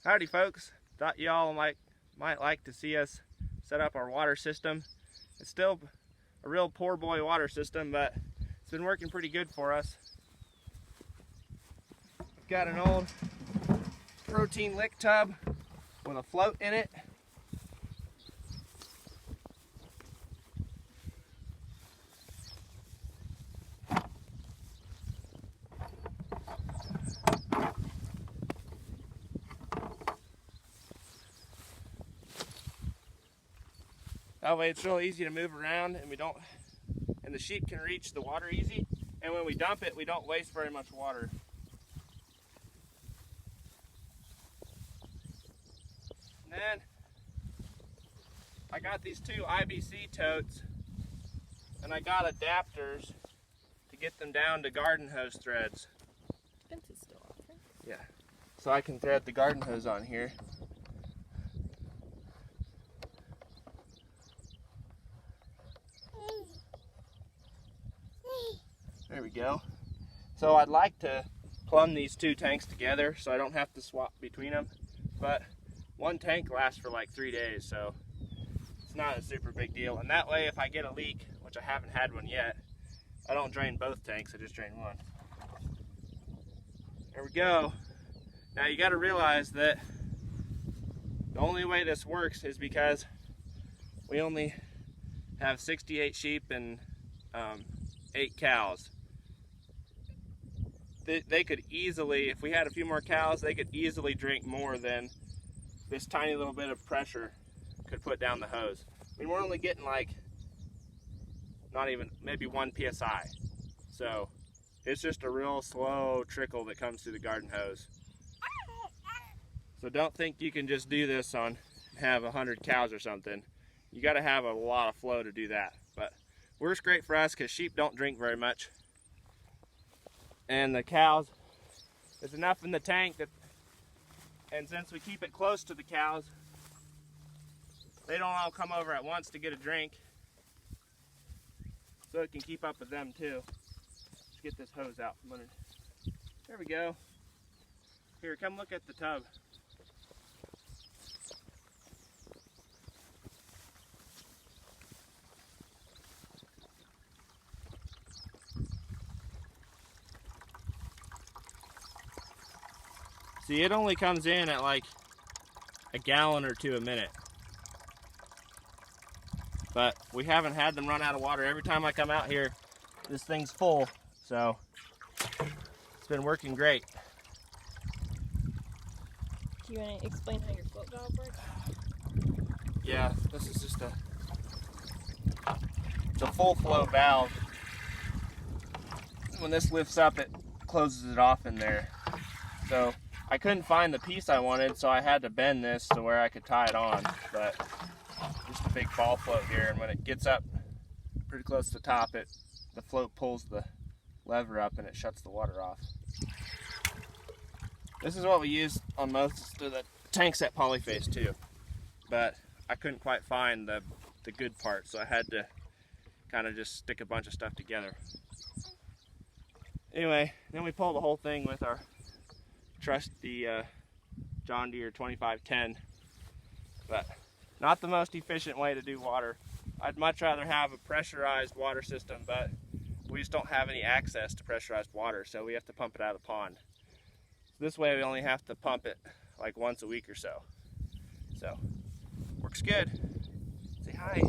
Howdy folks, thought y'all might like to see us set up our water system. It's still a real poor boy water system, but it's been working pretty good for us. We've got an old protein lick tub with a float in it. That way it's real easy to move around, and the sheep can reach the water easy. And when we dump it, we don't waste very much water. And then I got these two IBC totes, and I got adapters to get them down to garden hose threads. Fence is still on, right? Yeah, so I can thread the garden hose on here. There we go. So I'd like to plumb these two tanks together so I don't have to swap between them, but one tank lasts for like 3 days, so it's not a super big deal. And that way if I get a leak, which I haven't had one yet, I don't drain both tanks, I just drain one. There we go. Now you got to realize that the only way this works is because we only have 68 sheep and 8 cows. They could easily, if we had a few more cows, they could easily drink more than this tiny little bit of pressure could put down the hose. I mean, we're only getting like, not even, maybe 1 PSI. So it's just a real slow trickle that comes through the garden hose. So don't think you can just do this on, have 100 cows or something. You gotta have a lot of flow to do that. But works great for us because sheep don't drink very much. And the cows, there's enough in the tank that, and since we keep it close to the cows, they don't all come over at once to get a drink. So it can keep up with them too. Let's get this hose out from under. There we go. Here, come look at the tub. See, it only comes in at like a gallon or 2 a minute. But we haven't had them run out of water. Every time I come out here, this thing's full. So it's been working great. Do you want to explain how your float valve works? Yeah, this is just it's a full flow valve. When this lifts up, it closes it off in there. So I couldn't find the piece I wanted, so I had to bend this to where I could tie it on. But just a big ball float here, and when it gets up pretty close to the top, the float pulls the lever up and it shuts the water off. This is what we use on most of the tanks at Polyface too, but I couldn't quite find the good part, so I had to kind of just stick a bunch of stuff together. Anyway, then we pull the whole thing with our trusty John Deere 2510, but not the most efficient way to do water. I'd much rather have a pressurized water system, but we just don't have any access to pressurized water, so we have to pump it out of the pond. So this way we only have to pump it like once a week or so. So, works good. Say hi.